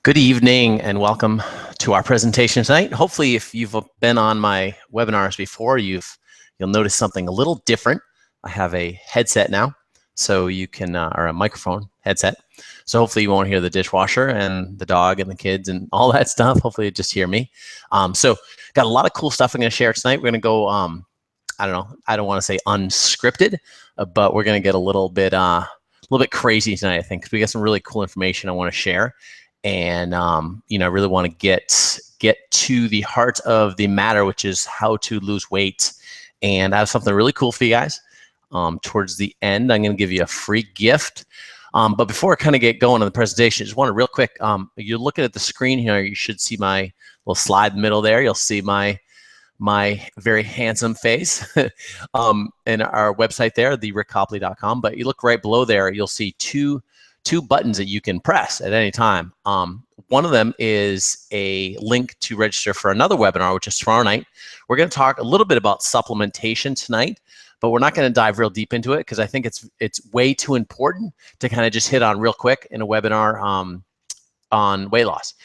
Good evening and welcome to our presentation tonight. Hopefully, if you've been on my webinars before, you'll notice something a little different. I have a headset now, so you can, or a microphone headset. So hopefully you won't hear the dishwasher and the dog and the kids and all that stuff. Hopefully you just hear me. So got a lot of cool stuff I'm going to share tonight. We're going to go, I don't want to say unscripted, but we're going to get a little bit crazy tonight, I think, because we got some really cool information I want to share. And I really want to get to the heart of the matter, which is how to lose weight. And I have something really cool for you guys. Towards the end, I'm going to give you a free gift. But before I kind of get going on the presentation, I just want to real quick, you're looking at the screen here, you should see my little slide in the middle there. You'll see my very handsome face in our website there, therickcopley.com. But you look right below there, you'll see two buttons that you can press at any time. One of them is a link to register for another webinar, which is tomorrow night. We're going to talk a little bit about supplementation tonight, but we're not going to dive real deep into it because I think it's way too important to kind of just hit on real quick in a webinar on weight loss.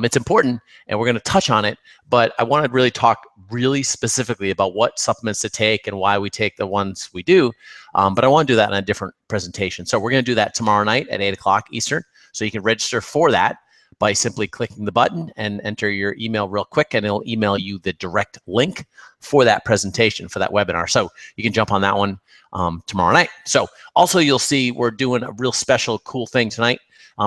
It's important, and we're going to touch on it, but I want to really talk really specifically about what supplements to take and why we take the ones we do. But I want to do that in a different presentation. So we're going to do that tomorrow night at 8 o'clock Eastern. So you can register for that by simply clicking the button and enter your email real quick, and it'll email you the direct link for that presentation, for that webinar. So you can jump on that one tomorrow night. So also you'll see we're doing a real special cool thing tonight.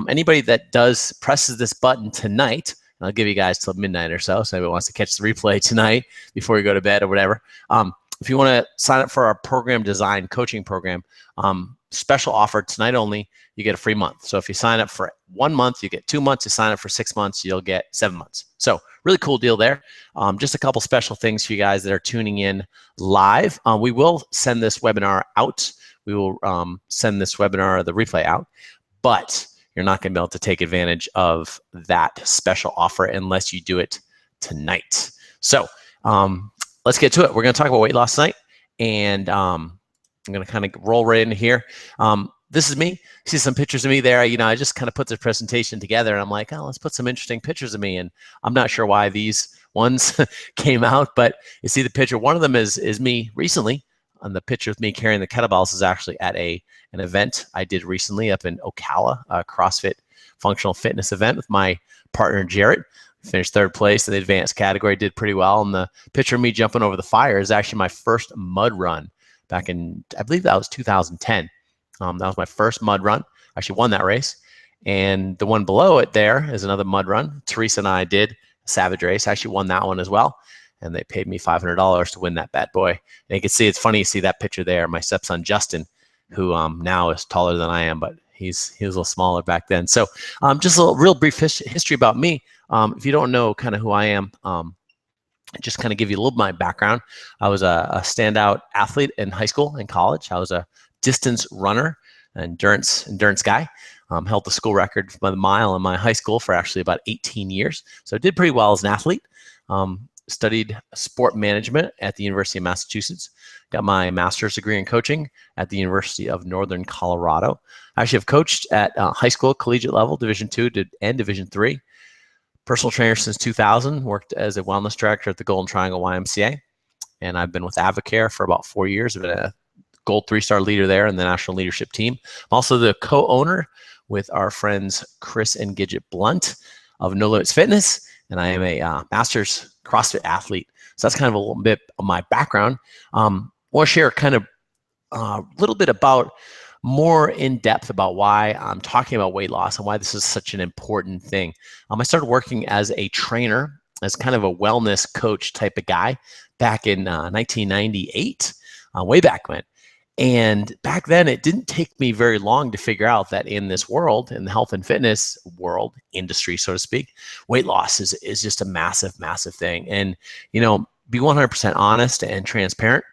Anybody that presses this button tonight, and I'll give you guys till midnight or so, so anybody wants to catch the replay tonight before you go to bed or whatever. If you want to sign up for our program design coaching program, special offer tonight only, you get a free month. So if you sign up for 1 month, you get 2 months. You sign up for 6 months, you'll get 7 months. So really cool deal there. Just a couple special things for you guys that are tuning in live. We will send this webinar out. We will send this webinar, the replay out, but you're not going to be able to take advantage of that special offer unless you do it tonight. So let's get to it. We're going to talk about weight loss tonight, and I'm going to kind of roll right into here. This is me. You see some pictures of me there. I just kind of put this presentation together, and I'm like, oh, let's put some interesting pictures of me. And I'm not sure why these ones came out, but you see the picture. One of them is me recently. And the picture of me carrying the kettlebells is actually at an event I did recently up in Ocala, a CrossFit functional fitness event with my partner, Jarrett. Finished third place in the advanced category, did pretty well. And the picture of me jumping over the fire is actually my first mud run back in, I believe that was 2010. That was my first mud run. I actually won that race. And the one below it there is another mud run. Teresa and I did a Savage race. I actually won that one as well. And they paid me $500 to win that bad boy. And you can see, it's funny to see that picture there. My stepson, Justin, who now is taller than I am, but he was a little smaller back then. So just a little, real brief history about me. If you don't know kind of who I am, just kind of give you a little bit of my background. I was a standout athlete in high school and college. I was a distance runner, endurance guy. Held the school record by the mile in my high school for actually about 18 years. So I did pretty well as an athlete. Studied sport management at the University of Massachusetts. Got my master's degree in coaching at the University of Northern Colorado. I actually have coached at high school, collegiate level, Division II and Division III. Personal trainer since 2000. Worked as a wellness director at the Golden Triangle YMCA. And I've been with Advocare for about 4 years. I've been a Gold 3-star leader there in the national leadership team. I'm also the co-owner with our friends Chris and Gidget Blunt of No Limits Fitness. And I am a master's CrossFit athlete. So that's kind of a little bit of my background. I want to share kind of a little bit about more in depth about why I'm talking about weight loss and why this is such an important thing. I started working as a trainer, as kind of a wellness coach type of guy back in 1998, way back when. And back then, it didn't take me very long to figure out that in this world, in the health and fitness world, industry, so to speak, weight loss is just a massive, massive thing. And, be 100% honest and transparent.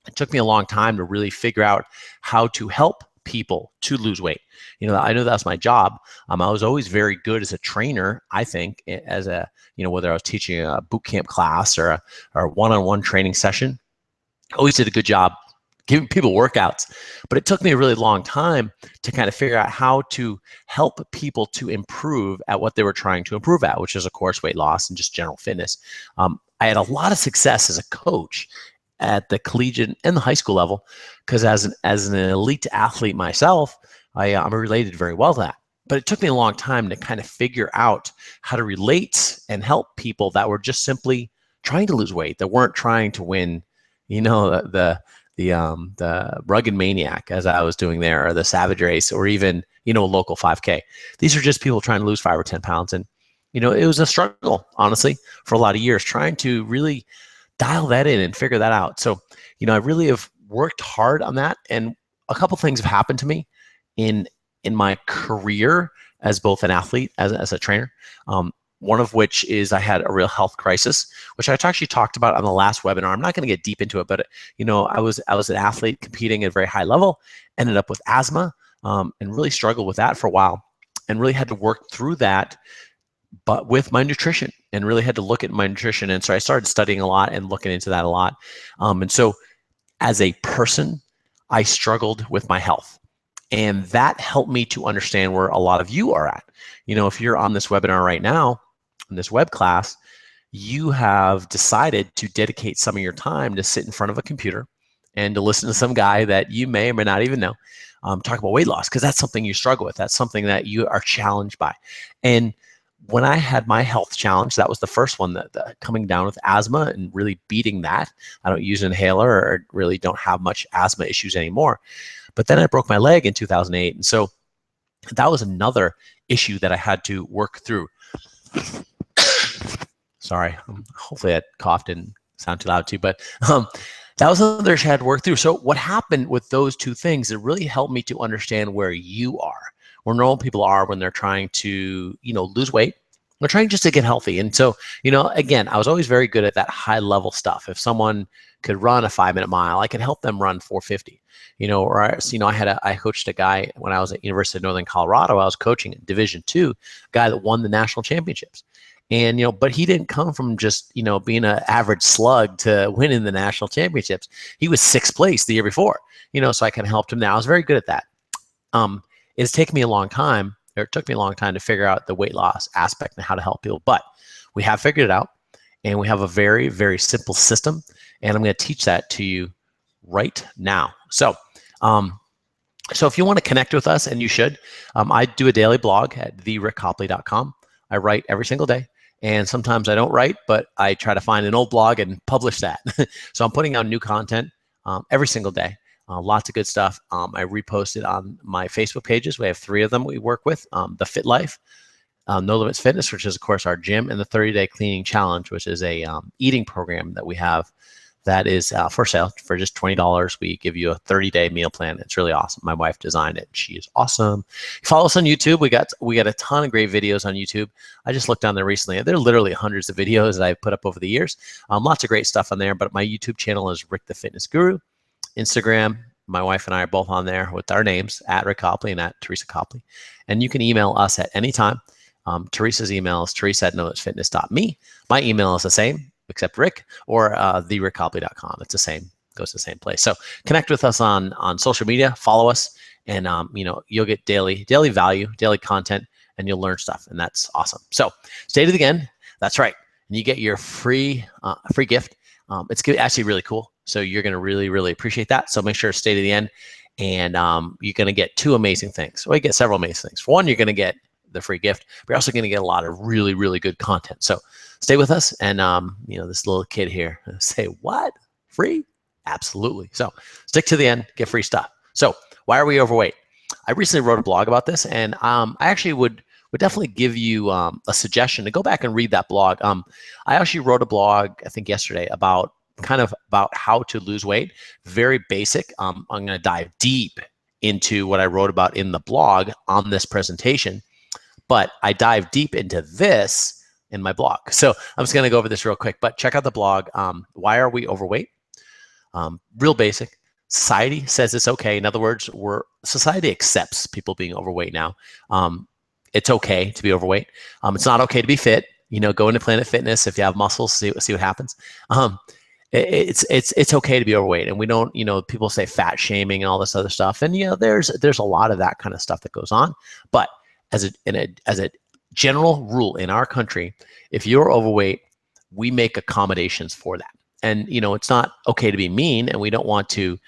It took me a long time to really figure out how to help people to lose weight. I know that's my job. I was always very good as a trainer, I think, as a, whether I was teaching a boot camp class or a one-on-one training session, always did a good job giving people workouts. But it took me a really long time to kind of figure out how to help people to improve at what they were trying to improve at, which is, of course, weight loss and just general fitness. I had a lot of success as a coach at the collegiate and the high school level because as an elite athlete myself, I'm related very well to that. But it took me a long time to kind of figure out how to relate and help people that were just simply trying to lose weight, that weren't trying to win, the rugged maniac, as I was doing there, or the savage race, or even, a local 5K. These are just people trying to lose 5 or 10 pounds. And, it was a struggle, honestly, for a lot of years, trying to really dial that in and figure that out. So, I really have worked hard on that. And a couple things have happened to me in my career as both an athlete, as a trainer. One of which is I had a real health crisis, which I actually talked about on the last webinar. I'm not going to get deep into it, but I was an athlete competing at a very high level, ended up with asthma, and really struggled with that for a while, and really had to work through that, but with my nutrition, and really had to look at my nutrition. And so I started studying a lot and looking into that a lot. And so as a person, I struggled with my health. And that helped me to understand where a lot of you are at. If you're on this webinar right now, in this web class, you have decided to dedicate some of your time to sit in front of a computer and to listen to some guy that you may or may not even know talk about weight loss, because that's something you struggle with. That's something that you are challenged by. And when I had my health challenge, that was the first one, that coming down with asthma and really beating that. I don't use an inhaler, or really don't have much asthma issues anymore. But then I broke my leg in 2008. And so that was another issue that I had to work through. Sorry, hopefully that cough didn't sound too loud too, but that was another issue I had to work through. So what happened with those two things, it really helped me to understand where you are, where normal people are when they're trying to, lose weight. They're trying just to get healthy. And so, again, I was always very good at that high level stuff. If someone could run a 5-minute mile, I could help them run 450. I coached a guy when I was at University of Northern Colorado. I was coaching in Division II, a guy that won the national championships. And, but he didn't come from just, being an average slug to winning the national championships. He was 6th place the year before, so I kind of helped him there. I was very good at that. It took me a long time to figure out the weight loss aspect and how to help people, but we have figured it out, and we have a very, very simple system, and I'm going to teach that to you right now. So if you want to connect with us, and you should, I do a daily blog at therickcopley.com. I write every single day, and sometimes I don't write, but I try to find an old blog and publish that. So I'm putting out new content every single day. Lots of good stuff. I repost it on my Facebook pages. We have 3 of them we work with. The Fit Life, No Limits Fitness, which is, of course, our gym, and the 30-Day Cleaning Challenge, which is a eating program that we have that is for sale for just $20. We give you a 30-day meal plan. It's really awesome. My wife designed it. She is awesome. Follow us on YouTube. We got a ton of great videos on YouTube. I just looked down there recently. There are literally hundreds of videos that I've put up over the years. Lots of great stuff on there. But my YouTube channel is Rick the Fitness Guru. Instagram, my wife and I are both on there with our names, at Rick Copley and at Teresa Copley. And you can email us at any time. Teresa's email is teresa@nolimitsfitness.me. My email is the same, except Rick, or therickcopley.com. It's the same, goes to the same place. So connect with us on social media, follow us, and you'll get daily value, daily content, and you'll learn stuff, and that's awesome. So stay to the end. That's right. And you get your free gift. It's actually really cool. So you're going to really, really appreciate that. So make sure to stay to the end, and you're going to get 2 amazing things. Well, you get several amazing things. For one, you're going to get the free gift, but you're also going to get a lot of really, really good content. So stay with us. And, this little kid here say, what? Free? Absolutely. So stick to the end, get free stuff. So why are we overweight? I recently wrote a blog about this, and I actually would definitely give you a suggestion to go back and read that blog. I actually wrote a blog, I think yesterday, about how to lose weight. Very basic. I'm going to dive deep into what I wrote about in the blog on this presentation, but I dive deep into this in my blog. So I'm just going to go over this real quick, but check out the blog. Why are we overweight? Real basic. Society says it's okay. In other words, society accepts people being overweight now. It's okay to be overweight. It's not okay to be fit. Go into Planet Fitness. If you have muscles, see what happens. it's okay to be overweight, and we don't, people say fat shaming and all this other stuff, and there's a lot of that kind of stuff that goes on. But as a general rule in our country, if you're overweight, we make accommodations for that. And it's not okay to be mean, and we don't want to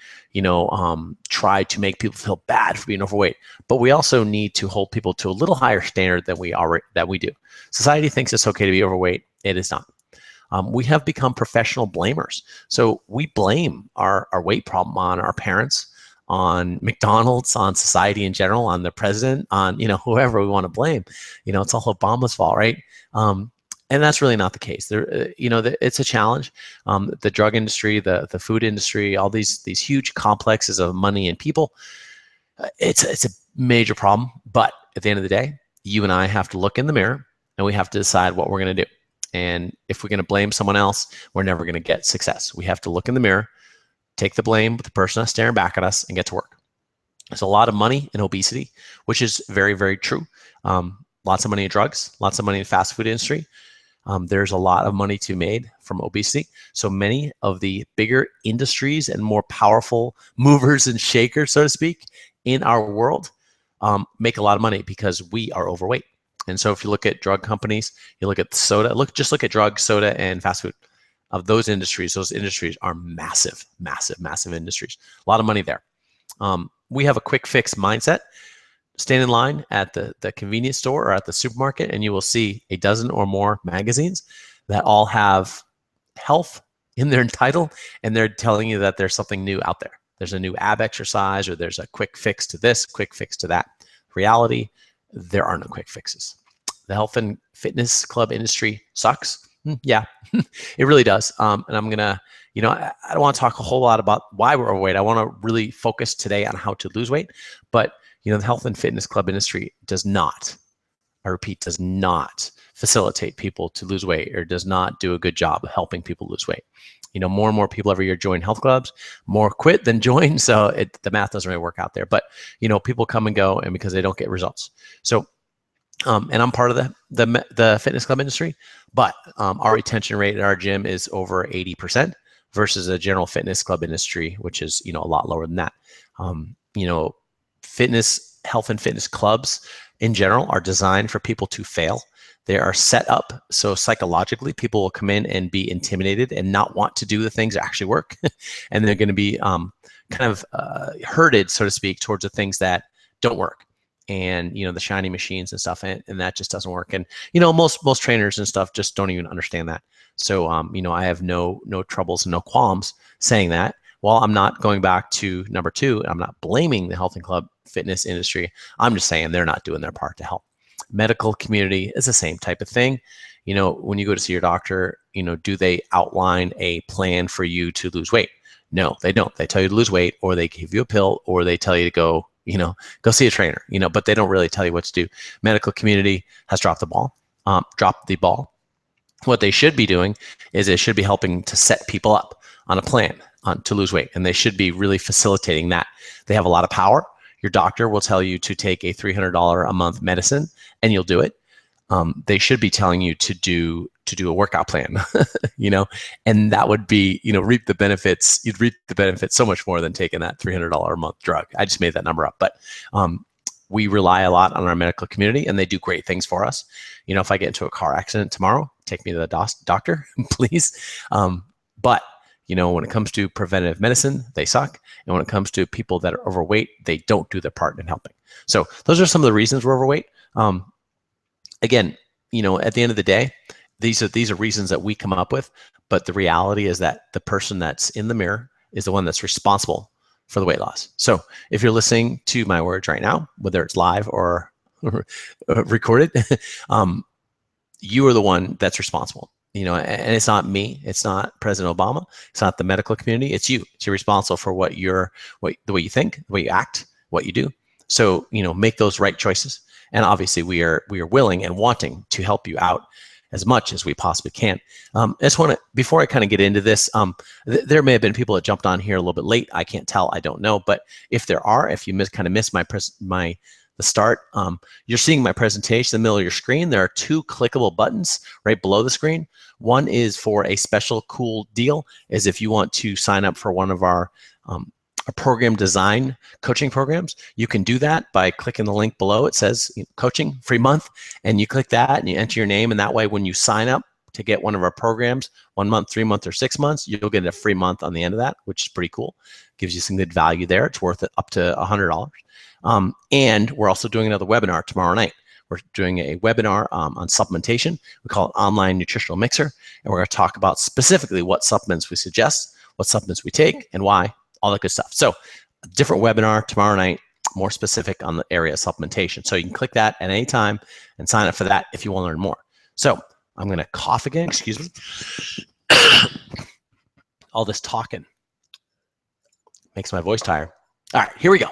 try to make people feel bad for being overweight, but we also need to hold people to a little higher standard than we do. Society thinks it's okay to be overweight. It is not. We have become professional blamers. So we blame our weight problem on our parents, on McDonald's, on society in general, on the president, on whoever we want to blame. It's all Obama's fault, right? And that's really not the case. It's a challenge. The drug industry, the food industry, all these huge complexes of money and people. It's a major problem. But at the end of the day, you and I have to look in the mirror, and we have to decide what we're going to do. And if we're going to blame someone else, we're never going to get success. We have to look in the mirror, take the blame with the person that's staring back at us, and get to work. There's a lot of money in obesity, which is very, very true. Lots of money in drugs, lots of money in the fast food industry. There's a lot of money to be made from obesity. So many of the bigger industries and more powerful movers and shakers, so to speak, in our world make a lot of money because we are overweight. And so if you look at drug companies, you look at soda, just look at drugs, soda, and fast food. Of those industries are massive, massive, massive industries. A lot of money there. We have a quick fix mindset. Stand in line at the convenience store or at the supermarket, and you will see a dozen or more magazines that all have health in their title, and they're telling you that there's something new out there. There's a new ab exercise, or there's a quick fix to this, quick fix to that. Reality, there are no quick fixes. The health and fitness club industry sucks. Yeah, it really does. And I'm gonna, I don't want to talk a whole lot about why we're overweight. I want to really focus today on how to lose weight. But the health and fitness club industry does not, I repeat, does not facilitate people to lose weight, or does not do a good job of helping people lose weight. More and more people every year join health clubs, more quit than join. So the math doesn't really work out there. But people come and go, and because they don't get results. So, and I'm part of the fitness club industry, but our retention rate at our gym is over 80% versus a general fitness club industry, which is a lot lower than that. Health and fitness clubs in general are designed for people to fail. They are set up so psychologically people will come in and be intimidated and not want to do the things that actually work. And they're going to be herded, so to speak, towards the things that don't work. And, the shiny machines and stuff, and that just doesn't work. And, most trainers and stuff just don't even understand that. So, I have no troubles and no qualms saying that. While I'm not going back to number two, I'm not blaming the health and club fitness industry. I'm just saying they're not doing their part to help. Medical community is the same type of thing. When you go to see your doctor, do they outline a plan for you to lose weight? No, they don't. They tell you to lose weight, or they give you a pill, or they tell you to go see a trainer, but they don't really tell you what to do. Medical community has dropped the ball. What they should be doing is they should be helping to set people up on a plan to lose weight, and they should be really facilitating that. They have a lot of power. Your doctor will tell you to take a $300 a month medicine, and you'll do it. They should be telling you to do a workout plan, and that would be, reap the benefits. You'd reap the benefits so much more than taking that $300 a month drug. I just made that number up, but we rely a lot on our medical community, and they do great things for us. If I get into a car accident tomorrow, take me to the doctor, please. But when it comes to preventative medicine, they suck. And when it comes to people that are overweight, they don't do their part in helping. So those are some of the reasons we're overweight. Again, at the end of the day, these are reasons that we come up with. But the reality is that the person that's in the mirror is the one that's responsible for the weight loss. So if you're listening to my words right now, whether it's live or recorded, you are the one that's responsible. And it's not me, it's not President Obama, it's not the medical community, it's you. You're responsible for the way you think, the way you act, what you do. So, make those right choices. And obviously we are willing and wanting to help you out as much as we possibly can. I just want to, before I kind of get into this, there may have been people that jumped on here a little bit late. I can't tell, I don't know. But if there are, if you missed my the start. You're seeing my presentation in the middle of your screen. There are 2 clickable buttons right below the screen. One is for a special cool deal, is if you want to sign up for one of our program design coaching programs. You can do that by clicking the link below. It says coaching, free month, and you click that and you enter your name, and that way when you sign up to get one of our programs, 1 month, 3 months, or 6 months, you'll get a free month on the end of that, which is pretty cool. Gives you some good value there. It's worth it up to $100. And we're also doing another webinar tomorrow night. We're doing a webinar on supplementation. We call it Online Nutritional Mixer, and we're going to talk about specifically what supplements we suggest, what supplements we take, and why, all that good stuff. So a different webinar tomorrow night, more specific on the area of supplementation. So you can click that at any time and sign up for that if you want to learn more. So I'm going to cough again, excuse me. All this talking makes my voice tired. All right, here we go.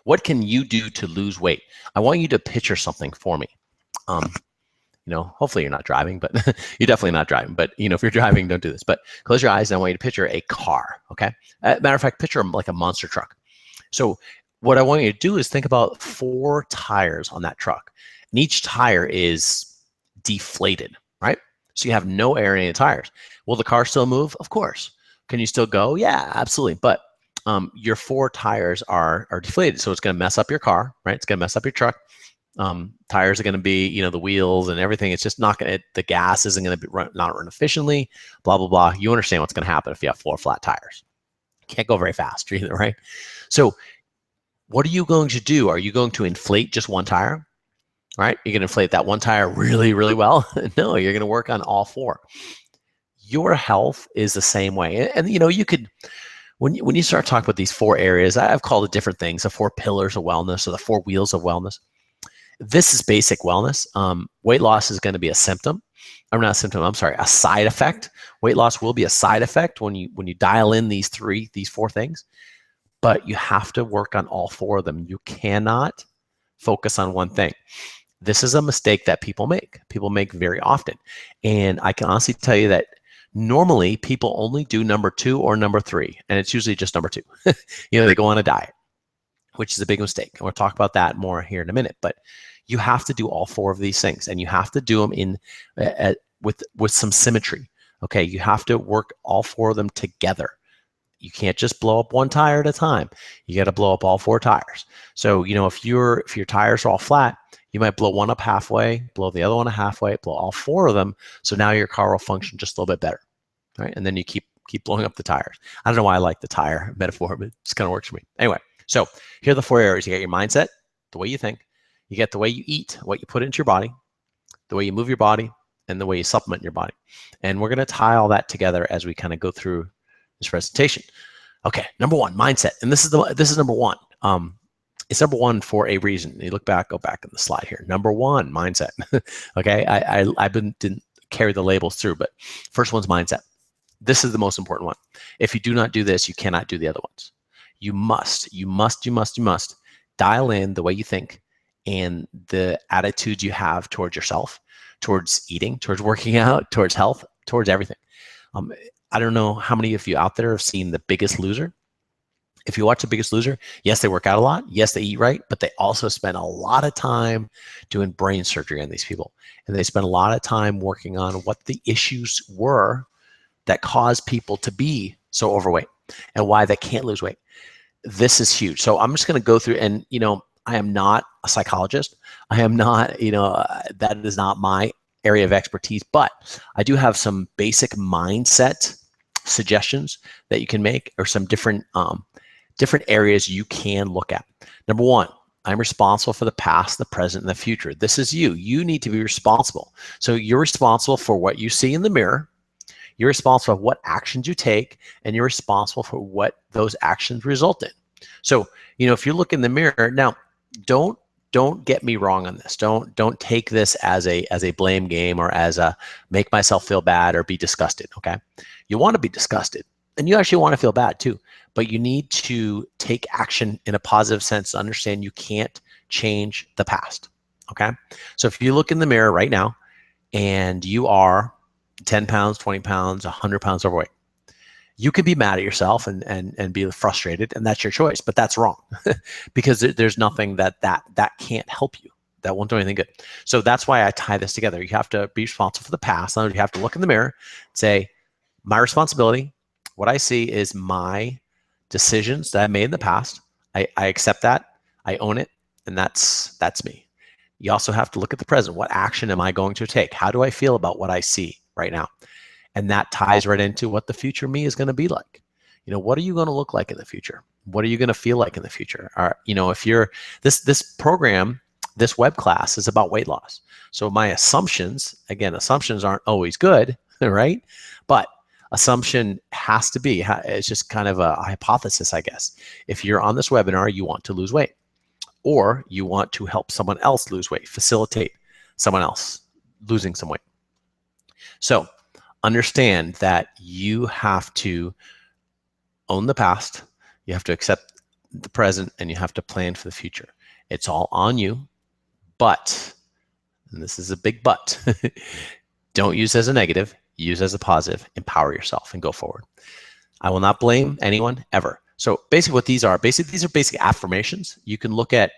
What can you do to lose weight? I want you to picture something for me. Hopefully you're not driving, but you're definitely not driving. But if you're driving, don't do this. But close your eyes and I want you to picture a car, okay? Matter of fact, picture like a monster truck. So what I want you to do is think about 4 tires on that truck. And each tire is deflated, right? So you have no air in any of the tires. Will the car still move? Of course. Can you still go? Yeah, absolutely. But your 4 tires are deflated. So it's going to mess up your car, right? It's going to mess up your truck. Tires are going to be, the wheels and everything. It's just not going to, the gas isn't going to be not run efficiently, blah, blah, blah. You understand what's going to happen if you have 4 flat tires. Can't go very fast either, right? So what are you going to do? Are you going to inflate just 1 tire? Right? You're going to inflate that 1 tire really, really well? No, you're going to work on all 4. Your health is the same way. And you could, when you start talking about these 4 areas, I've called it different things, the 4 pillars of wellness or the 4 wheels of wellness. This is basic wellness. Weight loss is going to be a symptom. Or not a symptom, I'm sorry, a side effect. Weight loss will be a side effect when you dial in these 4 things. But you have to work on all 4 of them. You cannot focus on one thing. This is a mistake that people make. People make very often. And I can honestly tell you that normally people only do number 2 or number 3. And it's usually just number 2. They go on a diet, which is a big mistake. And we'll talk about that more here in a minute. But you have to do all 4 of these things. And you have to do them with some symmetry. Okay, you have to work all 4 of them together. You can't just blow up 1 tire at a time. You got to blow up all 4 tires. So, if your tires are all flat, you might blow one up halfway, blow the other one halfway, blow all 4 of them. So now your car will function just a little bit better, right? And then you keep blowing up the tires. I don't know why I like the tire metaphor, but it just kind of works for me. Anyway, so here are the 4 areas. You got your mindset, the way you think. You get the way you eat, what you put into your body, the way you move your body, and the way you supplement your body. And we're going to tie all that together as we kind of go through this presentation. Okay, number 1, mindset. And this is number 1. It's number 1 for a reason. You look back, go back in the slide here. Number 1, mindset. Okay, I didn't carry the labels through, but first one's mindset. This is the most important one. If you do not do this, you cannot do the other ones. You must dial in the way you think and the attitudes you have towards yourself, towards eating, towards working out, towards health, towards everything. I don't know how many of you out there have seen The Biggest Loser. If you watch The Biggest Loser, yes, they work out a lot. Yes, they eat right, but they also spend a lot of time doing brain surgery on these people. And they spend a lot of time working on what the issues were that caused people to be so overweight and why they can't lose weight. This is huge. So I'm just going to go through and, I am not a psychologist. I am not, that is not my area of expertise, but I do have some basic mindset suggestions that you can make, or some different areas you can look at. Number 1, I'm responsible for the past, the present, and the future. This is you. You need to be responsible. So you're responsible for what you see in the mirror. You're responsible for what actions you take, and you're responsible for what those actions result in. So, if you look in the mirror, now don't get me wrong on this. Don't take this as a blame game or as a make myself feel bad or be disgusted, okay? You want to be disgusted, and you actually want to feel bad too, but you need to take action in a positive sense to understand you can't change the past, okay? So if you look in the mirror right now and you are 10 pounds, 20 pounds, 100 pounds overweight, You can be mad at yourself and be frustrated, and that's your choice, but that's wrong because there's nothing that can't help you. That won't do anything good. So that's why I tie this together. You have to be responsible for the past. You have to look in the mirror and say, my responsibility, what I see is my decisions that I made in the past. I accept that. I own it, and that's me. You also have to look at the present. What action am I going to take? How do I feel about what I see right now? And that ties right into what the future me is going to be like. What are you going to look like in the future? What are you going to feel like in the future? If you're this program, this web class is about weight loss. So my assumptions aren't always good, right? But assumption has to be, it's just kind of a hypothesis, I guess. If you're on this webinar, you want to lose weight, or you want to help someone else lose weight, facilitate someone else losing some weight. So understand that you have to own the past, you have to accept the present, and you have to plan for the future. It's all on you, but, and this is a big but, don't use as a negative, use as a positive, empower yourself and go forward. I will not blame anyone ever. So basically what these are basic affirmations. You can look at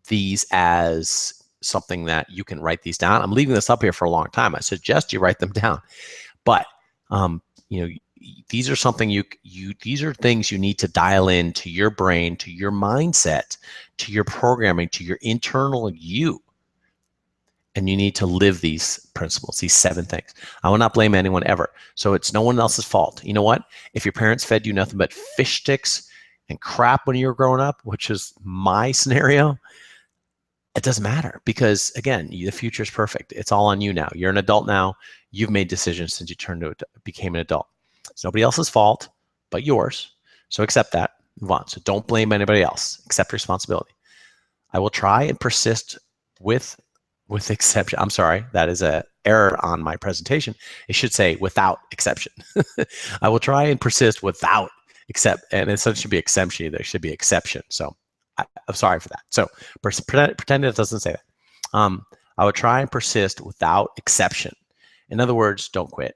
these as something that you can write these down. I'm leaving this up here for a long time. I suggest you write them down. But these are something these are things you need to dial in to your brain, to your mindset, to your programming, to your internal you. And you need to live these principles, these 7 things. I will not blame anyone ever. So it's no one else's fault. You know what? If your parents fed you nothing but fish sticks and crap when you were growing up, which is my scenario, it doesn't matter, because again, the future is perfect. It's all on you now. You're an adult now. You've made decisions since you became an adult. It's nobody else's fault but yours. So accept that. Move on. So don't blame anybody else. Accept responsibility. I will try and persist with exception. I'm sorry, that is an error on my presentation. It should say without exception. I will try and persist without and it should be exemption. There should be exception. So I'm sorry for that. So pretend it doesn't say that. I would try and persist without exception. In other words, don't quit.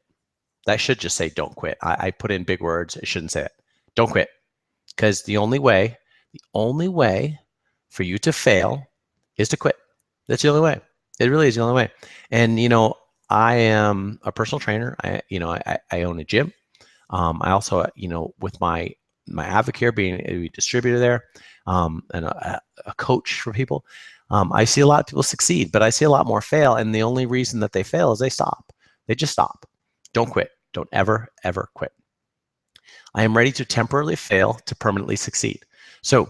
That should just say don't quit. I put in big words. It shouldn't say that. Don't quit. Because the only way for you to fail is to quit. That's the only way. It really is the only way. And, I am a personal trainer. I own a gym. I also, with my Advocare, being a distributor there, and a coach for people, I see a lot of people succeed, but I see a lot more fail. And the only reason that they fail is they stop. They just stop. Don't quit. Don't ever, ever quit. I am ready to temporarily fail to permanently succeed. So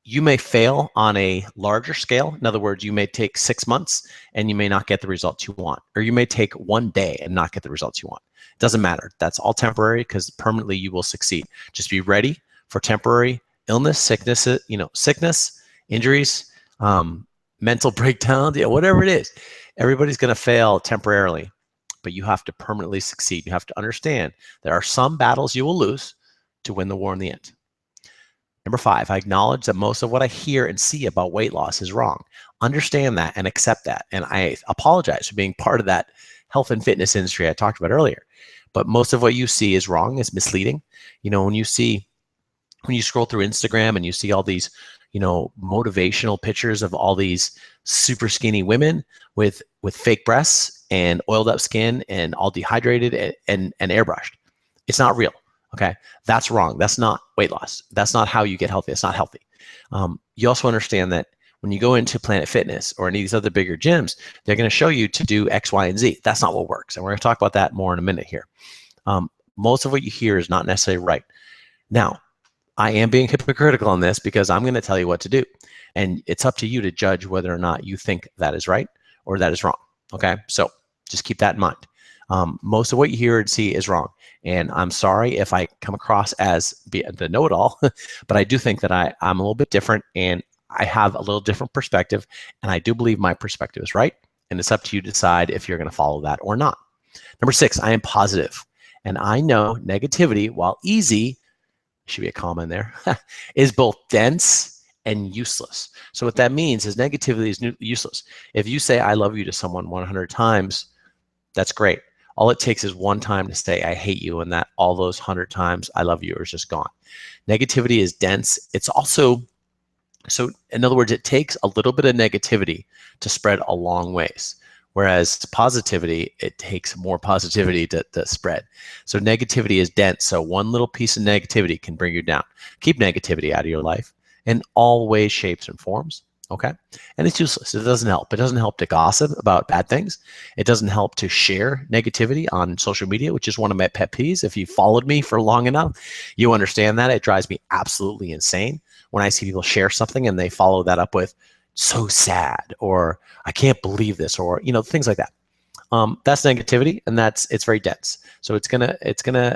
you may fail on a larger scale. In other words, you may take 6 months and you may not get the results you want, or you may take 1 day and not get the results you want. It doesn't matter. That's all temporary, because permanently you will succeed. Just be ready for temporary illness, sickness, injuries, mental breakdown, whatever it is. Everybody's going to fail temporarily, but you have to permanently succeed. You have to understand there are some battles you will lose to win the war in the end. Number 5, I acknowledge that most of what I hear and see about weight loss is wrong. Understand that and accept that. And I apologize for being part of that health and fitness industry I talked about earlier. But most of what you see is wrong, is misleading. When you scroll through Instagram and you see all these, motivational pictures of all these super skinny women with fake breasts and oiled up skin and all dehydrated and airbrushed. It's not real. Okay, that's wrong. That's not weight loss. That's not how you get healthy. It's not healthy. You also understand that when you go into Planet Fitness or any of these other bigger gyms, they're going to show you to do X, Y, and Z. That's not what works. And we're going to talk about that more in a minute here. Most of what you hear is not necessarily right. Now, I am being hypocritical on this because I'm going to tell you what to do. And it's up to you to judge whether or not you think that is right or that is wrong. Okay, so just keep that in mind. Most of what you hear and see is wrong. And I'm sorry if I come across as the know-it-all, but I do think that I'm a little bit different and I have a little different perspective. And I do believe my perspective is right. And it's up to you to decide if you're going to follow that or not. Number 6, I am positive. And I know negativity, while easy, should be a comma in there, is both dense and useless. So what that means is negativity is useless. If you say I love you to someone 100 times, that's great. All it takes is one time to say, I hate you, and that all those 100 times, I love you, are just gone. Negativity is dense. It's also, so in other words, it takes a little bit of negativity to spread a long ways. Whereas positivity, it takes more positivity to spread. So negativity is dense. So one little piece of negativity can bring you down. Keep negativity out of your life in all ways, shapes, and forms. Okay. And it's useless. It doesn't help. It doesn't help to gossip about bad things. It doesn't help to share negativity on social media, which is one of my pet peeves. If you followed me for long enough, you understand that. It drives me absolutely insane when I see people share something and they follow that up with so sad, or I can't believe this, or things like that. That's negativity, and it's very dense. So it's gonna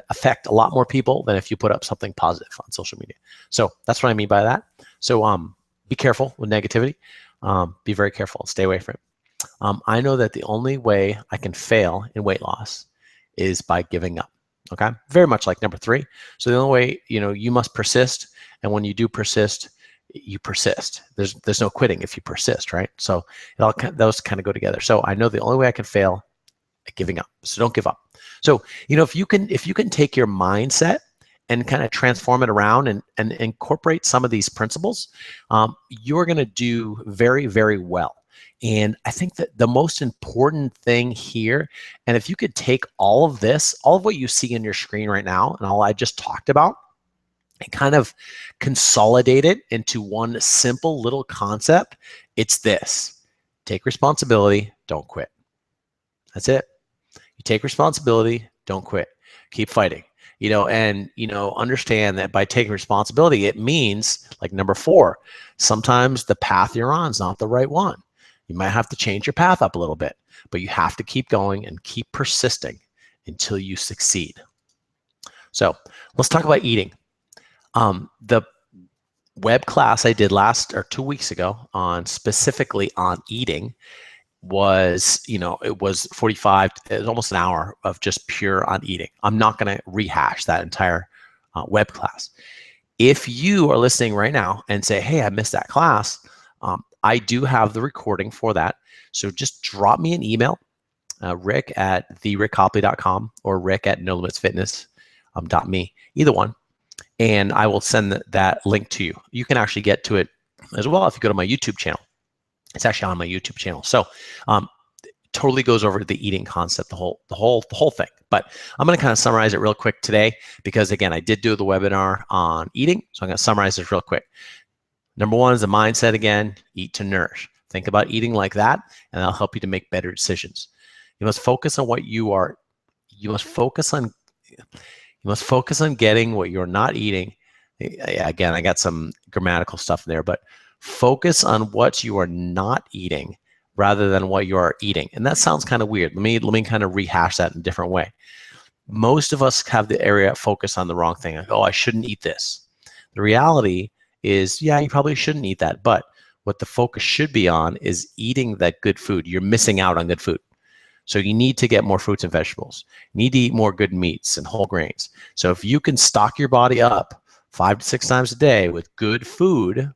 affect a lot more people than if you put up something positive on social media. So that's what I mean by that. So be careful with negativity. Be very careful. Stay away from it. I know that the only way I can fail in weight loss is by giving up. Okay, very much like number 3. So the only way, you must persist, and when you do persist, you persist. There's no quitting if you persist, right? So those kind of go together. So I know the only way I can fail at giving up. So don't give up. So if you can take your mindset and kind of transform it around and incorporate some of these principles, you're going to do very, very well. And I think that the most important thing here, and if you could take all of this, all of what you see in your screen right now, and all I just talked about, and kind of consolidate it into one simple little concept, it's this: take responsibility, don't quit. That's it. You take responsibility, don't quit. Keep fighting. Understand that by taking responsibility, it means, like number 4, sometimes the path you're on is not the right one. You might have to change your path up a little bit, but you have to keep going and keep persisting until you succeed. So let's talk about eating. The web class I did 2 weeks ago specifically on eating was, it was 45, it was almost an hour of just pure on eating. I'm not going to rehash that entire web class. If you are listening right now and say, hey, I missed that class, I do have the recording for that. So just drop me an email, rick@therickcopley.com or rick@nolimitsfitness.me, either one. And I will send that link to you. You can actually get to it as well if you go to my YouTube channel. It's actually on my YouTube channel. So totally goes over the eating concept, the whole thing. But I'm going to kind of summarize it real quick today because, again, I did do the webinar on eating. So I'm going to summarize this real quick. Number 1 is the mindset again: eat to nourish. Think about eating like that, and that'll help you to make better decisions. You must focus on what you are. You must focus on getting what you're not eating. Again, I got some grammatical stuff in there, but focus on what you are not eating rather than what you are eating. And that sounds kind of weird. Let me kind of rehash that in a different way. Most of us have the area focus on the wrong thing. Like, oh, I shouldn't eat this. The reality is, yeah, you probably shouldn't eat that. But what the focus should be on is eating that good food. You're missing out on good food. So you need to get more fruits and vegetables. You need to eat more good meats and whole grains. So if you can stock your body up 5 to 6 times a day with good food,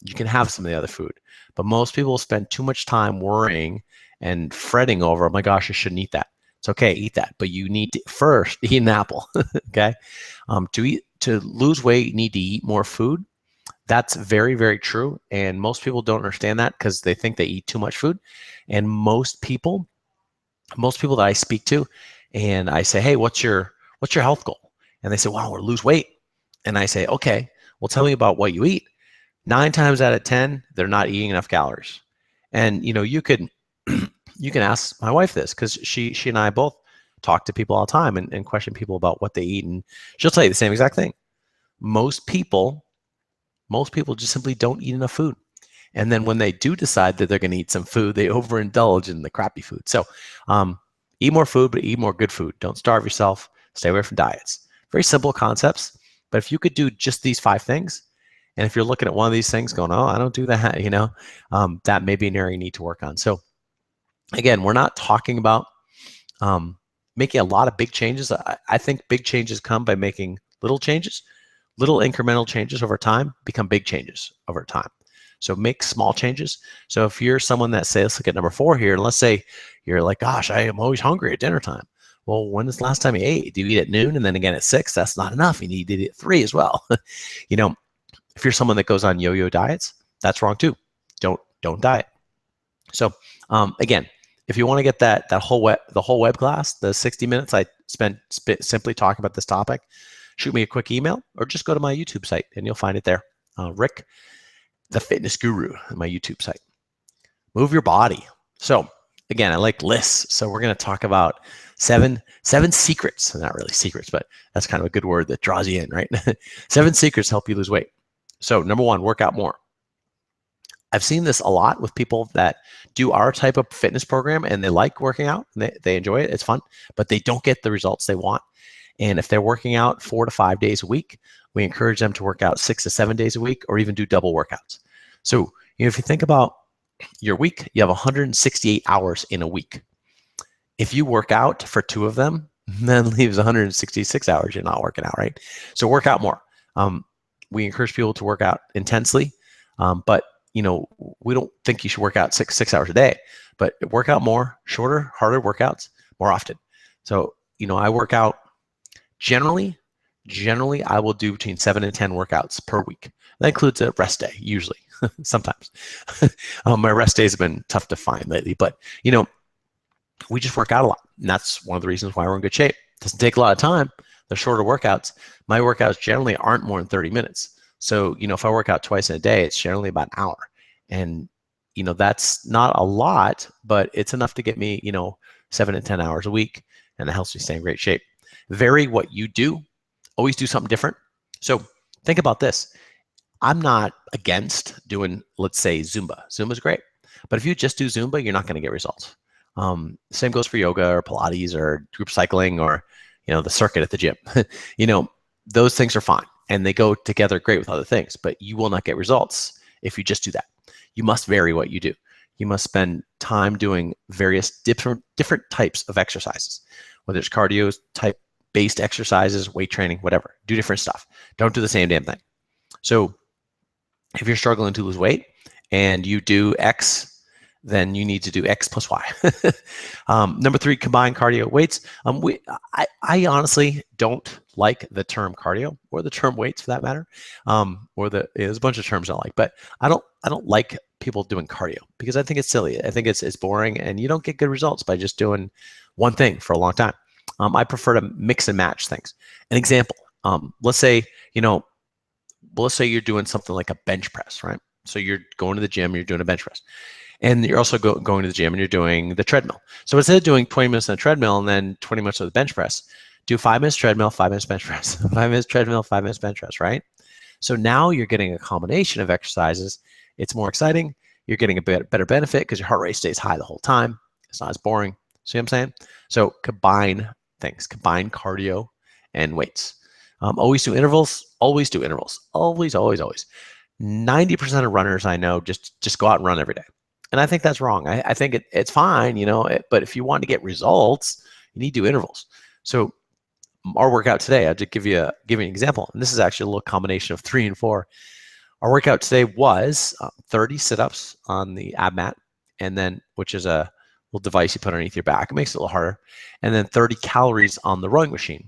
you can have some of the other food. But most people spend too much time worrying and fretting over, oh my gosh, I shouldn't eat that. It's okay, eat that, but you need to first eat an apple. Okay, to lose weight, you need to eat more food. That's very, very true, and most people don't understand that because they think they eat too much food. And most people that I speak to, and I say, hey, what's your health goal? And they say, well, I want to lose weight. And I say, okay, well, tell me about what you eat. 9 times out of 10, they're not eating enough calories. And you can ask my wife this, because she and I both talk to people all the time and question people about what they eat, and she'll tell you the same exact thing. Most people just simply don't eat enough food. And then when they do decide that they're going to eat some food, they overindulge in the crappy food. So eat more food, but eat more good food. Don't starve yourself. Stay away from diets. Very simple concepts. But if you could do just these 5 things, and if you're looking at one of these things going, oh, I don't do that, that may be an area you need to work on. So again, we're not talking about making a lot of big changes. I think big changes come by making little changes. Little incremental changes over time become big changes over time. So make small changes. So if you're someone that says, let's look at number 4 here, and let's say you're like, gosh, I am always hungry at dinner time. Well, when is the last time you ate? Do you eat at noon and then again at 6? That's not enough. You need to eat at 3 as well. You know, if you're someone that goes on yo-yo diets, that's wrong too. Don't diet. So again, if you want to get the whole web class, the 60 minutes I spent simply talking about this topic, shoot me a quick email or just go to my YouTube site and you'll find it there. Rick, the Fitness Guru, my YouTube site. Move your body. So again, I like lists. So we're going to talk about seven secrets. Not really secrets, but that's kind of a good word that draws you in, right? 7 secrets help you lose weight. So number 1, work out more. I've seen this a lot with people that do our type of fitness program and they like working out and they enjoy it. It's fun, but they don't get the results they want. And if they're working out 4 to 5 days a week, we encourage them to work out 6 to 7 days a week or even do double workouts. So, if you think about your week, you have 168 hours in a week. If you work out for 2 of them, then leaves 166 hours you're not working out, right? So work out more. We encourage people to work out intensely, but we don't think you should work out six hours a day, but work out more, shorter, harder workouts more often. So, I work out generally I will do between 7 and 10 workouts per week. That includes a rest day, usually, sometimes. My rest days have been tough to find lately, but, we just work out a lot. And that's one of the reasons why we're in good shape. It doesn't take a lot of time. They're shorter workouts. My workouts generally aren't more than 30 minutes. So, if I work out twice in a day, it's generally about an hour. And, that's not a lot, but it's enough to get me, 7 to 10 hours a week. And it helps me stay in great shape. Vary what you do. Always do something different. So think about this. I'm not against doing, let's say, Zumba. Zumba's great. But if you just do Zumba, you're not going to get results. Same goes for yoga or Pilates or group cycling or, the circuit at the gym. Those things are fine. And they go together great with other things, but you will not get results if you just do that. You must vary what you do. You must spend time doing various different types of exercises, whether it's cardio type based exercises, weight training, whatever. Do different stuff. Don't do the same damn thing. So if you're struggling to lose weight and you do X, then you need to do X plus Y. Number 3, combine cardio weights. I honestly don't like the term cardio or the term weights for that matter. There's a bunch of terms I don't like, but I don't like people doing cardio because I think it's silly. I think it's boring and you don't get good results by just doing one thing for a long time. I prefer to mix and match things. An example, let's say you're doing something like a bench press, right? So you're going to the gym, you're doing a bench press. And you're also going to the gym and you're doing the treadmill. So instead of doing 20 minutes on the treadmill and then 20 minutes of the bench press, do 5 minutes treadmill, 5 minutes bench press, 5 minutes treadmill, 5 minutes bench press, right? So now you're getting a combination of exercises. It's more exciting. You're getting a better benefit because your heart rate stays high the whole time. It's not as boring. See what I'm saying? So combine things, combine cardio and weights. Always do intervals. Always do intervals. Always, always, always. 90% of runners I know just go out and run every day. And I think that's wrong. I think it's fine, but if you want to get results, you need to do intervals. So our workout today, I'll just give you an example. And this is actually a little combination of 3 and 4. Our workout today was 30 sit-ups on the ab mat, and then, which is a little device you put underneath your back. It makes it a little harder. And then 30 calories on the rowing machine.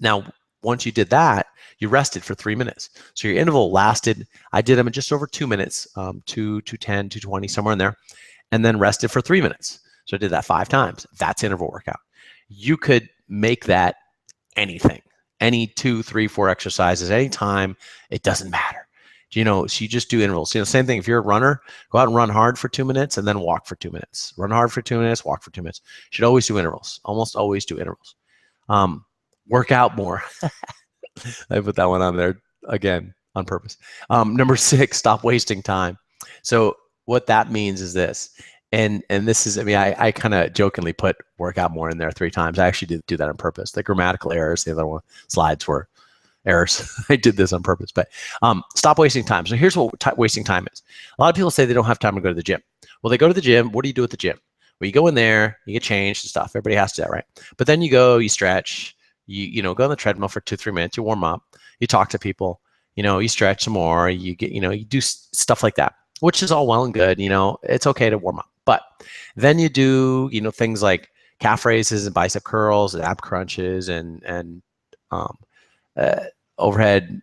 Now, once you did that, you rested for 3 minutes. So your interval lasted, I did them in just over 2 minutes, 210, 220, somewhere in there, and then rested for 3 minutes. So I did that 5 times. That's interval workout. You could make that anything, any 2, 3, 4 exercises, anytime, it doesn't matter. So you just do intervals. Same thing. If you're a runner, go out and run hard for 2 minutes and then walk for 2 minutes. Run hard for 2 minutes, walk for 2 minutes. You should always do intervals. Almost always do intervals. Work out more. I put that one on there again on purpose. Number 6, stop wasting time. So what that means is this, and this is, I kind of jokingly put work out more in there 3 times. I actually did do that on purpose. The grammatical errors, the other slides were errors. I did this on purpose, but stop wasting time. So here's what wasting time is. A lot of people say they don't have time to go to the gym. Well, they go to the gym. What do you do at the gym? Well, you go in there, you get changed and stuff. Everybody has to do that, right? But then you go, you stretch, you go on the treadmill for 2-3 minutes, you warm up, you talk to people, you stretch some more, you do stuff like that, which is all well and good. It's okay to warm up, but then you do, things like calf raises and bicep curls and ab crunches and um, overhead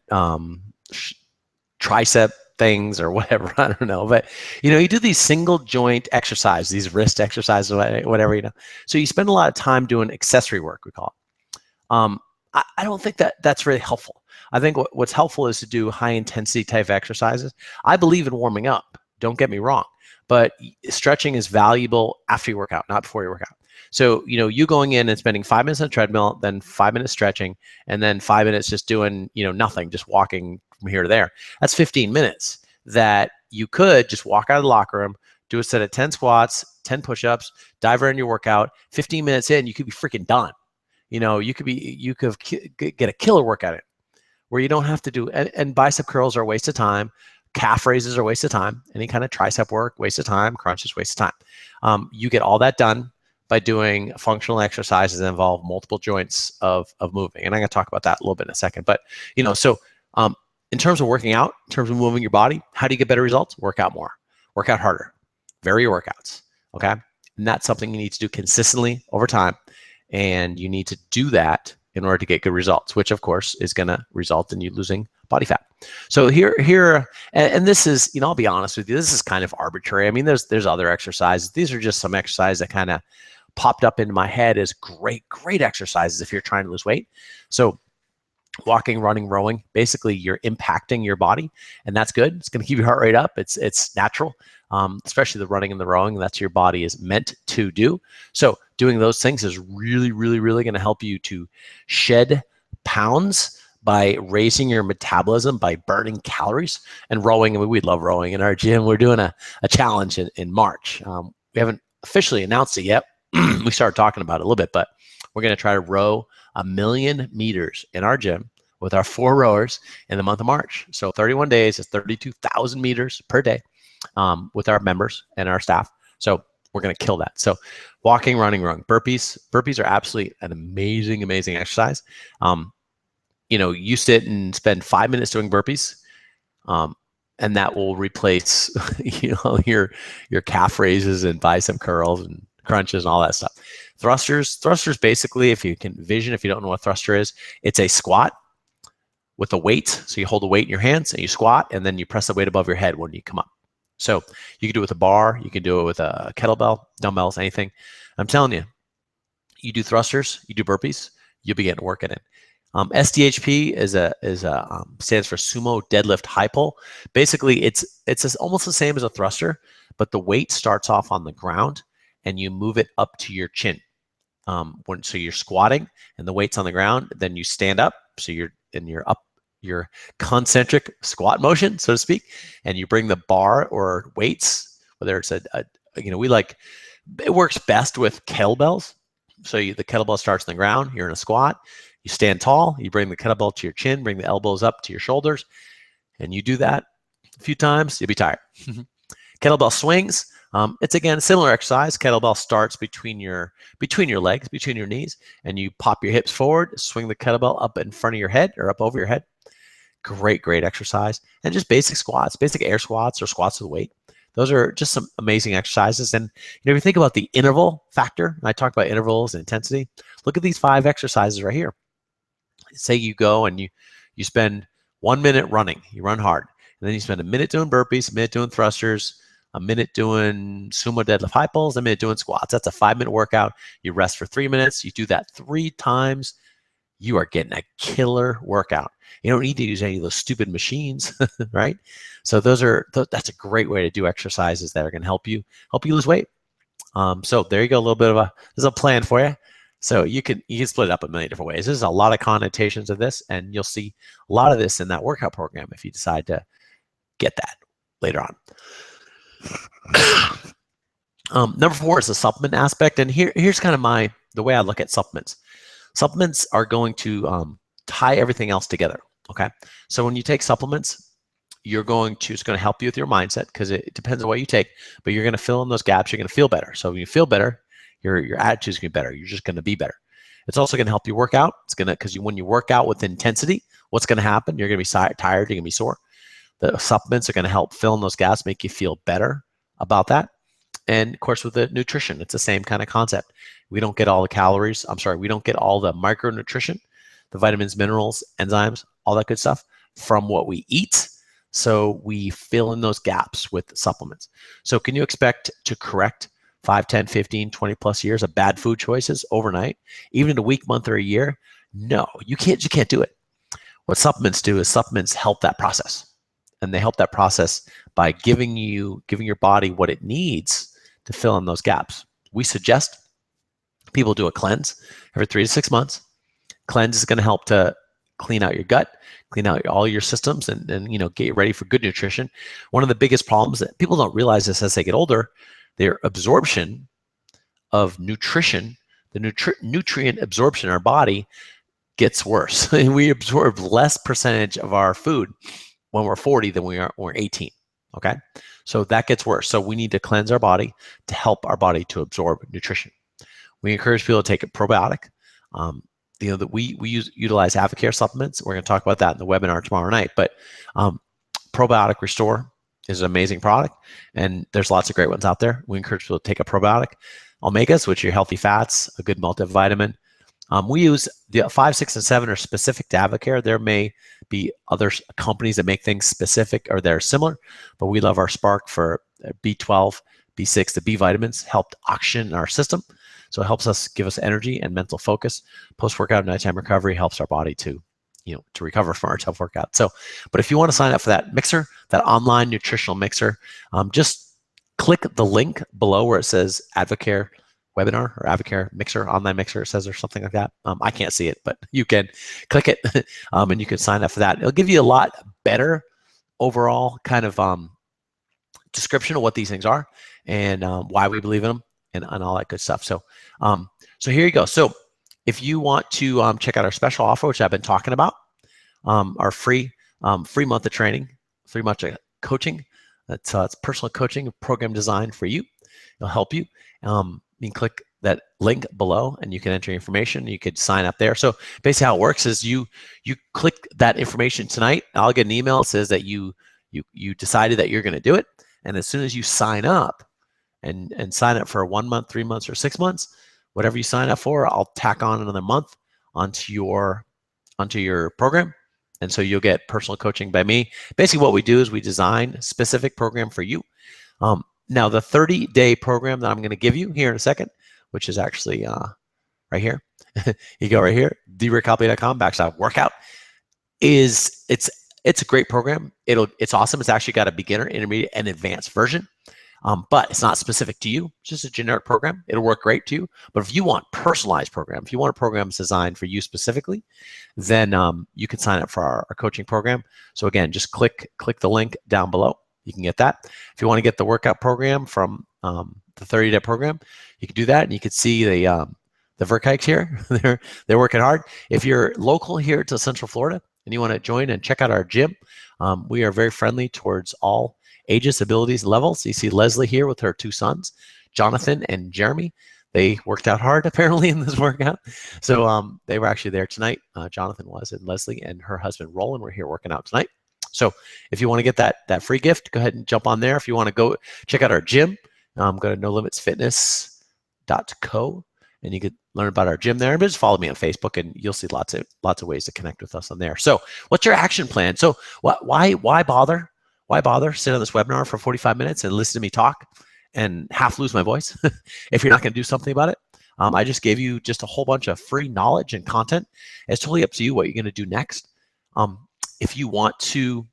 tricep things or whatever. I don't know. But, you do these single joint exercises, these wrist exercises, whatever. So you spend a lot of time doing accessory work, we call it. I don't think that's really helpful. I think what's helpful is to do high intensity type exercises. I believe in warming up. Don't get me wrong. But stretching is valuable after you work out, not before you work out. So, you going in and spending 5 minutes on the treadmill, then 5 minutes stretching, and then 5 minutes just doing, nothing, just walking from here to there. That's 15 minutes that you could just walk out of the locker room, do a set of 10 squats, 10 push-ups, dive right in your workout. 15 minutes in, you could be freaking done. You could get a killer workout in where you don't have to do, and bicep curls are a waste of time. Calf raises are a waste of time. Any kind of tricep work, waste of time. Crunches, waste of time. You get all that done by doing functional exercises that involve multiple joints of moving. And I'm going to talk about that a little bit in a second. But, so in terms of working out, in terms of moving your body, how do you get better results? Work out more. Work out harder. Vary your workouts. Okay? And that's something you need to do consistently over time. And you need to do that in order to get good results, which of course is going to result in you losing body fat. So here, and this is, I'll be honest with you, this is kind of arbitrary. I mean, there's other exercises. These are just some exercises that kind of popped up into my head as great exercises if you're trying to lose weight. So walking, running, rowing, basically you're impacting your body, and that's good. It's going to keep your heart rate up. It's natural, especially the running and the rowing. That's your body is meant to do. So doing those things is really, really, really going to help you to shed pounds by raising your metabolism, by burning calories. And rowing, I mean, we love rowing in our gym. We're doing a challenge in March. We haven't officially announced it yet. We started talking about it a little bit, but we're going to try to row 1,000,000 meters in our gym with our 4 rowers in the month of March. So 31 days is 32,000 meters per day with our members and our staff. So we're going to kill that. So walking, running, rowing, burpees. Burpees are absolutely an amazing, amazing exercise. You sit and spend 5 minutes doing burpees, and that will replace, your calf raises and bicep curls and crunches and all that stuff. Thrusters basically, if you can envision, if you don't know what thruster is, it's a squat with a weight. So you hold the weight in your hands and you squat, and then you press the weight above your head when you come up. So you can do it with a bar, you can do it with a kettlebell, dumbbells, anything. I'm telling you, you do thrusters, you do burpees, you'll be getting work in it. SDHP stands for sumo deadlift high pull. Basically, it's almost the same as a thruster, but the weight starts off on the ground and you move it up to your chin. So you're squatting and the weight's on the ground, then you stand up. So you're up your concentric squat motion, so to speak, and you bring the bar or weights, whether it's it works best with kettlebells. So the kettlebell starts on the ground, you're in a squat, you stand tall, you bring the kettlebell to your chin, bring the elbows up to your shoulders, and you do that a few times, you'll be tired. Kettlebell swings, it's again a similar exercise. Kettlebell starts between your legs, between your knees, and you pop your hips forward, swing the kettlebell up in front of your head or up over your head. Great exercise. And just basic squats, basic air squats or squats with weight. Those are just some amazing exercises. And if you think about the interval factor, and I talked about intervals and intensity, look at these 5 exercises right here. Say you go and you spend 1 minute running, you run hard, and then you spend a minute doing burpees, a minute doing thrusters, a minute doing sumo deadlift high pulls, a minute doing squats. That's a 5-minute workout. You rest for 3 minutes. You do that 3 times. You are getting a killer workout. You don't need to use any of those stupid machines, right? So that's a great way to do exercises that are going to help you lose weight. So there you go. A little bit of there's a plan for you. So you can split it up a million different ways. There's a lot of connotations of this, and you'll see a lot of this in that workout program if you decide to get that later on. Number 4 is the supplement aspect, and here's kind of the way I look at supplements. Supplements are going to tie everything else together. Okay, so when you take supplements, it's going to help you with your mindset because it depends on what you take, but you're going to fill in those gaps. You're going to feel better. So when you feel better, your attitude is going to be better. You're just going to be better. It's also going to help you work out. Because when you work out with intensity, what's going to happen? You're going to be tired. You're going to be sore. The supplements are going to help fill in those gaps, make you feel better about that. And of course, with the nutrition, it's the same kind of concept. We don't get all the calories. I'm sorry, we don't get all the micronutrition, the vitamins, minerals, enzymes, all that good stuff from what we eat. So we fill in those gaps with supplements. So can you expect to correct 5, 10, 15, 20 plus years of bad food choices overnight, even in a week, month, or a year? No, you can't do it. What supplements do is supplements help that process. And they help that process by giving your body what it needs to fill in those gaps. We suggest people do a cleanse every 3 to 6 months. Cleanse is going to help to clean out your gut, clean out all your systems, and get you ready for good nutrition. One of the biggest problems that people don't realize is as they get older, their absorption of nutrition, the nutrient absorption in our body gets worse. We absorb less percentage of our food when we're 40 than when we're 18. Okay, so that gets worse. So we need to cleanse our body to help our body to absorb nutrition. We encourage people to take a probiotic. That we utilize Avocare supplements. We're going to talk about that in the webinar tomorrow night. But Probiotic Restore is an amazing product, and there's lots of great ones out there. We encourage people to take a probiotic. Omegas, which are healthy fats, a good multivitamin. We use the 5, 6, and 7 are specific to Avocare. There may be other companies that make things specific or they're similar, but we love our Spark for B12, B6, the B vitamins, helped oxygen in our system. So it helps us, give us energy and mental focus. Post-workout nighttime recovery helps our body to recover from our tough workout. So, but if you want to sign up for that mixer, that online nutritional mixer, just click the link below where it says Advocare webinar or Avocare mixer, online mixer, it says, or something like that. I can't see it, but you can click it and you can sign up for that. It'll give you a lot better overall kind of description of what these things are and why we believe in them and all that good stuff. So, so here you go. So if you want to check out our special offer, which I've been talking about, our free month of training, 3 months of coaching. It's personal coaching program designed for you. It'll help you. You can click that link below and you can enter your information. You could sign up there. So basically how it works is you click that information tonight. I'll get an email that says that you decided that you're going to do it. And as soon as you sign up and sign up for 1 month, 3 months, or 6 months, whatever you sign up for, I'll tack on another month onto your program. And so you'll get personal coaching by me. Basically what we do is we design a specific program for you. Now the 30-day program that I'm going to give you here in a second, which is actually right here. You go right here, drickcopley.com/workout. It's a great program. It's awesome. It's actually got a beginner, intermediate, and advanced version. But it's not specific to you. It's just a generic program. It'll work great to you. But if you want personalized program, if you want a program that's designed for you specifically, then you can sign up for our coaching program. So again, just click the link down below. You can get that. If you want to get the workout program from the 30-day program, you can do that, and you can see the Verkikes here. they're working hard. If you're local here to Central Florida and you want to join and check out our gym, we are very friendly towards all ages, abilities, levels. You see Leslie here with her 2 sons, Jonathan and Jeremy. They worked out hard apparently in this workout. So they were actually there tonight. Jonathan was, and Leslie and her husband Roland were here working out tonight. So if you want to get that free gift, go ahead and jump on there. If you want to go check out our gym, go to nolimitsfitness.co and you can learn about our gym there. But just follow me on Facebook and you'll see lots of ways to connect with us on there. So what's your action plan? So why bother? Why bother sit on this webinar for 45 minutes and listen to me talk and half lose my voice if you're not going to do something about it? I just gave you just a whole bunch of free knowledge and content. It's totally up to you what you're going to do next. If you want to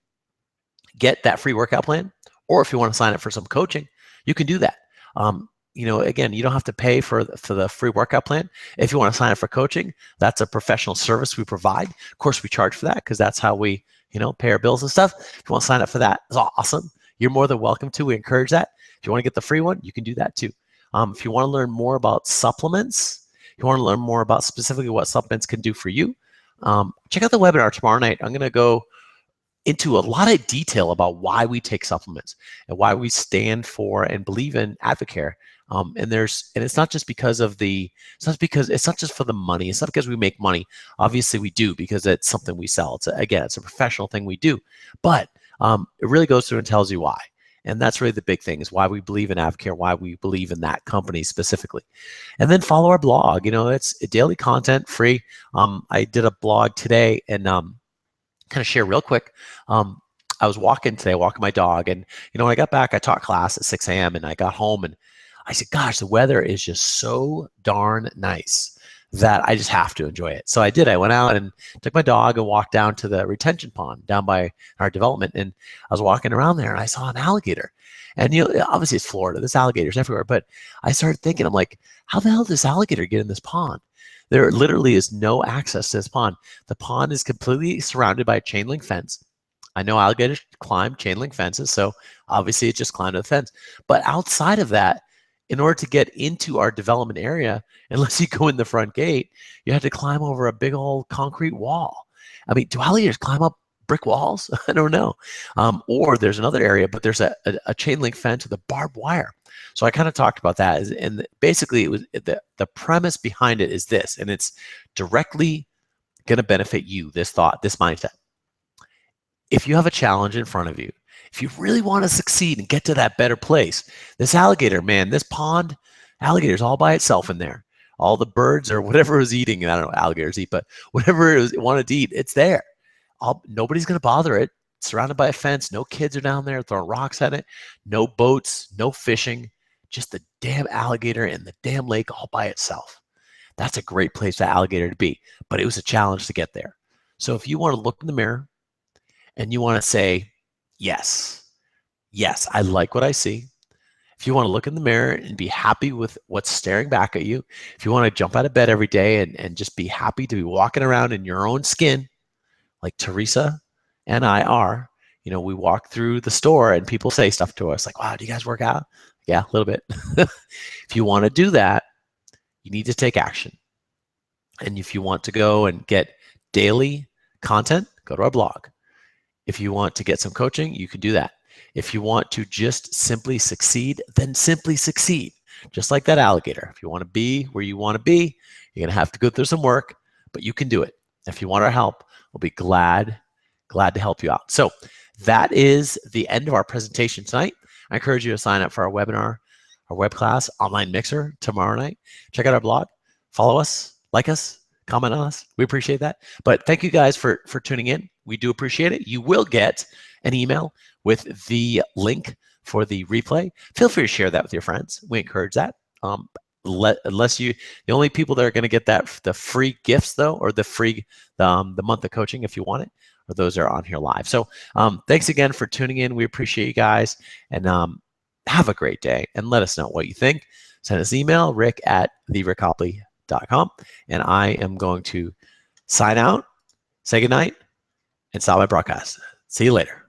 get that free workout plan, or if you want to sign up for some coaching, you can do that. Again, you don't have to pay for the free workout plan. If you want to sign up for coaching, that's a professional service we provide. Of course, we charge for that because that's how we pay our bills and stuff. If you want to sign up for that, it's awesome. You're more than welcome to. We encourage that. If you want to get the free one, you can do that too. If you want to learn more about supplements, you want to learn more about specifically what supplements can do for you, check out the webinar tomorrow night. I'm going to go into a lot of detail about why we take supplements and why we stand for and believe in Advocare. And it's not just because of it's not just for the money. It's not because we make money. Obviously we do because it's something we sell. It's a professional thing we do, but it really goes through and tells you why. And that's really the big thing, is why we believe in AvCare, why we believe in that company specifically. And then follow our blog. It's daily content, free. I did a blog today, and kind of share real quick. I was walking my dog, and when I got back, I taught class at 6 a.m. and I got home and I said, gosh, the weather is just so darn nice that I just have to enjoy it. So I did. I went out and took my dog and walked down to the retention pond down by our development. And I was walking around there and I saw an alligator. And obviously it's Florida, there's alligators everywhere. But I started thinking, I'm like, how the hell did this alligator get in this pond? There literally is no access to this pond. The pond is completely surrounded by a chain link fence. I know alligators climb chain link fences, so obviously it just climbed the fence. But outside of that, in order to get into our development area, unless you go in the front gate, you have to climb over a big old concrete wall. I mean, do alligators climb up brick walls? I don't know. Or there's another area, but there's a chain link fence with a barbed wire. So I kind of talked about that. And basically, it was the premise behind it is this, and it's directly going to benefit you, this thought, this mindset. If you have a challenge in front of you, if you really want to succeed and get to that better place, this alligator, man, this pond, alligator's all by itself in there. All the birds or whatever it was eating, I don't know what alligators eat, but whatever it wanted to eat, it's there. Nobody's going to bother it. It's surrounded by a fence. No kids are down there throwing rocks at it. No boats, no fishing. Just the damn alligator in the damn lake all by itself. That's a great place for that alligator to be. But it was a challenge to get there. So if you want to look in the mirror and you want to say, yes, I like what I see. If you want to look in the mirror and be happy with what's staring back at you, if you want to jump out of bed every day and just be happy to be walking around in your own skin, like Teresa and I are, we walk through the store and people say stuff to us like, wow, do you guys work out? Yeah, a little bit. If you want to do that, you need to take action. And if you want to go and get daily content, go to our blog. If you want to get some coaching, you can do that. If you want to just simply succeed, then simply succeed. Just like that alligator. If you want to be where you want to be, you're going to have to go through some work, but you can do it. If you want our help, we'll be glad to help you out. So that is the end of our presentation tonight. I encourage you to sign up for our webinar, our web class, Online Mixer, tomorrow night. Check out our blog, follow us, like us, comment on us. We appreciate that. But thank you guys for tuning in. We do appreciate it. You will get an email with the link for the replay. Feel free to share that with your friends. We encourage that. The only people that are going to get the free gifts though, or the free the month of coaching if you want it, or those that are on here live. So thanks again for tuning in. We appreciate you guys, and have a great day. And let us know what you think. Send us an email, rick@therickcopley.com, and I am going to sign out, say goodnight, and stop my broadcast. See you later.